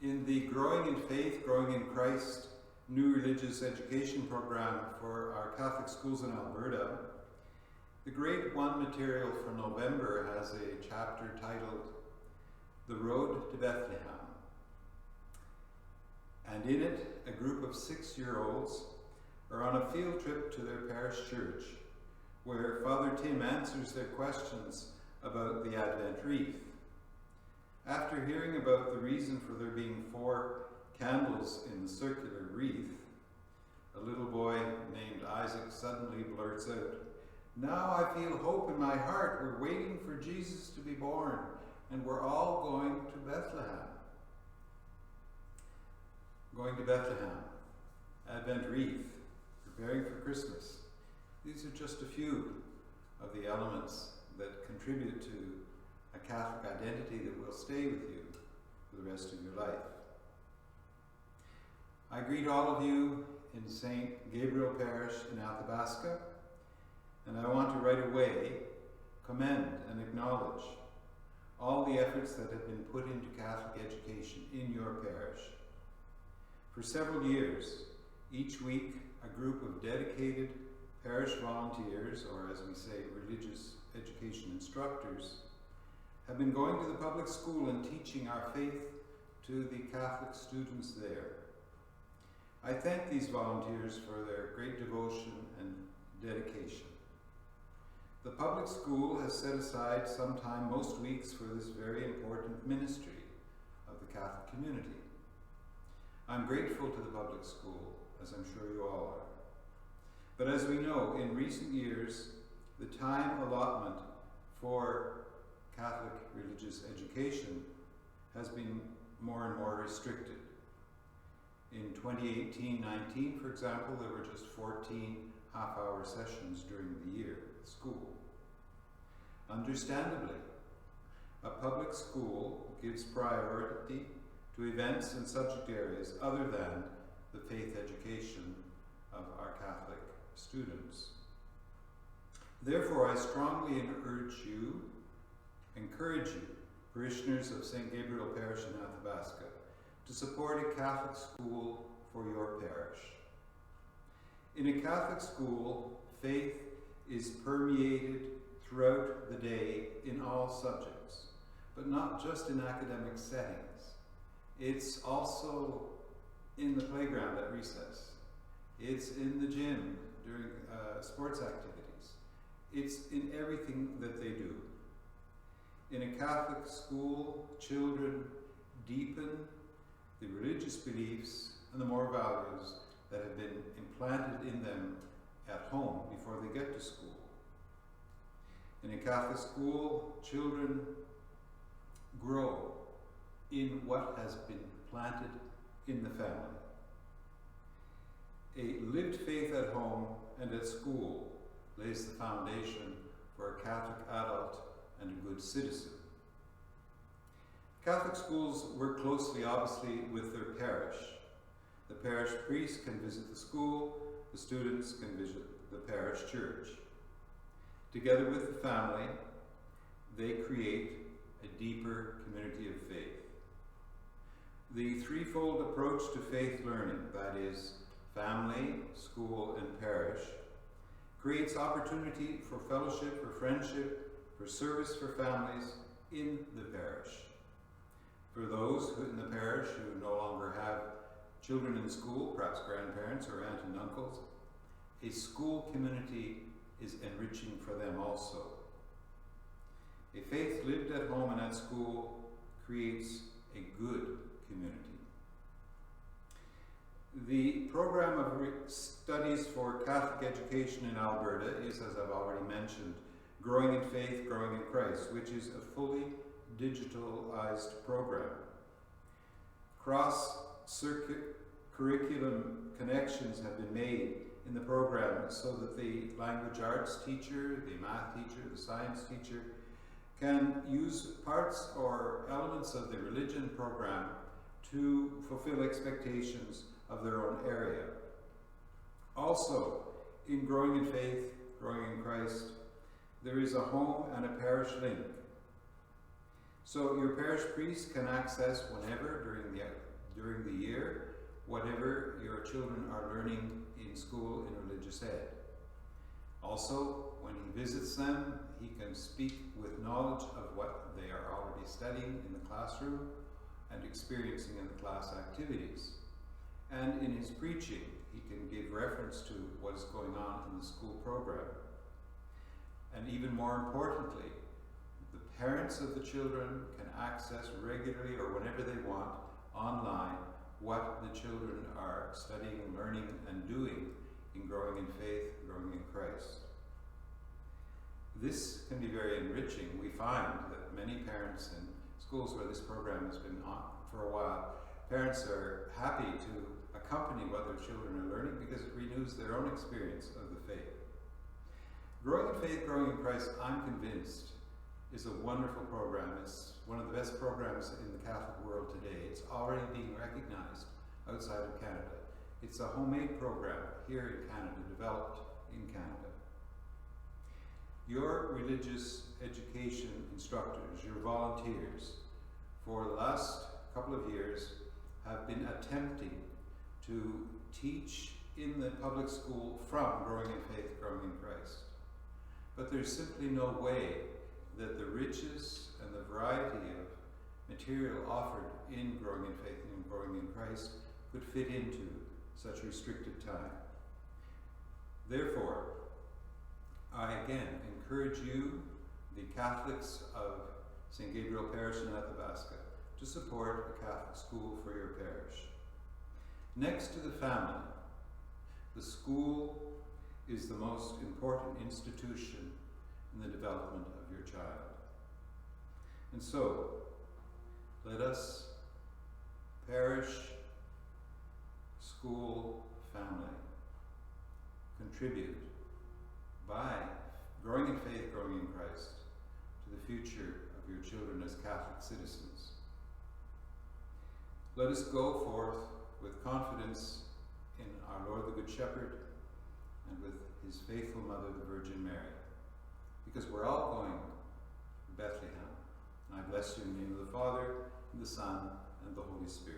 In the Growing in Faith, Growing in Christ new religious education program for our Catholic schools in Alberta, the Grade 1 material for November has a chapter titled The Road to Bethlehem. And in it, a group of 6-year-olds are on a field trip to their parish church, where Father Tim answers their questions about the Advent wreath. After hearing about the reason for there being 4 candles in the circular wreath, a little boy named Isaac suddenly blurts out, "Now I feel hope in my heart. We're waiting for Jesus to be born, and we're all going to Bethlehem." Going to Bethlehem, Advent wreath, preparing for Christmas. These are just a few of the elements that contribute to a Catholic identity that will stay with you for the rest of your life. I greet all of you in St. Gabriel Parish in Athabasca, and I want to right away commend and acknowledge all the efforts that have been put into Catholic education in your parish. For several years, each week, a group of dedicated parish volunteers, or as we say, religious education instructors, have been going to the public school and teaching our faith to the Catholic students there. I thank these volunteers for their great devotion and dedication. The public school has set aside some time most weeks for this very important ministry of the Catholic community. I'm grateful to the public school, as I'm sure you all are. But as we know, in recent years, the time allotment for Catholic religious education has been more and more restricted. In 2018-19, for example, there were just 14 half-hour sessions during the year at school. Understandably, a public school gives priority to events and subject areas other than the faith education of our Catholic students. Therefore, I strongly encourage you, parishioners of St. Gabriel Parish in Athabasca, to support a Catholic school for your parish. In a Catholic school, faith is permeated throughout the day in all subjects, but not just in academic settings. It's also in the playground at recess. It's in the gym during sports activities. It's in everything that they do. In a Catholic school, children deepen the religious beliefs and the moral values that have been implanted in them at home before they get to school. In a Catholic school, children grow in what has been planted in the family. A lived faith at home and at school lays the foundation for a Catholic adult and a good citizen. Catholic schools work closely, obviously, with their parish. The parish priest can visit the school, the students can visit the parish church. Together with the family, they create a deeper community of faith. The threefold approach to faith learning, that is, family, school, and parish, creates opportunity for fellowship, for friendship, for service for families in the parish. For those in the parish who no longer have children in school, perhaps grandparents or aunts and uncles, a school community is enriching for them also. A faith lived at home and at school creates a good community. The program of studies for Catholic education in Alberta is, as I've already mentioned, Growing in Faith, Growing in Christ, which is a fully digitalized program. Cross-circuit curriculum connections have been made in the program so that the language arts teacher, the math teacher, the science teacher can use parts or elements of the religion program to fulfill expectations of their own area. Also, in Growing in Faith, Growing in Christ, there is a home and a parish link. So your parish priest can access whenever during the during the year whatever your children are learning in school in religious ed. Also, when he visits them, he can speak with knowledge of what they are already studying in the classroom and experiencing in the class activities. And in his preaching, he can give reference to what is going on in the school program. And even more importantly, the parents of the children can access regularly or whenever they want online what the children are studying, learning, and doing in growing in faith, growing in Christ. This can be very enriching. We find that many parents in schools where this program has been on for a while, parents are happy to accompany what their children are learning because it renews their own experience of the faith. Growing in faith, growing in Christ, I'm convinced, is a wonderful program. It's one of the best programs in the Catholic world today. It's already being recognized outside of Canada. It's a homemade program here in Canada, developed in Canada. Your religious education instructors, your volunteers, for the last couple of years have been attempting to teach in the public school from growing in faith, growing in Christ. But there's simply no way that the riches and the variety of material offered in growing in faith and growing in Christ could fit into such restricted time. Therefore, I again encourage you, the Catholics of St. Gabriel Parish in Athabasca, to support a Catholic school for your parish. Next to the family, the school is the most important institution in the development of your child. And so, let us, parish, school, family, contribute by growing in faith, growing in Christ, to the future of your children as Catholic citizens. Let us go forth with confidence in our Lord the Good Shepherd and with his faithful mother, the Virgin Mary, because we're all going to Bethlehem. And I bless you in the name of the Father, and the Son, and the Holy Spirit.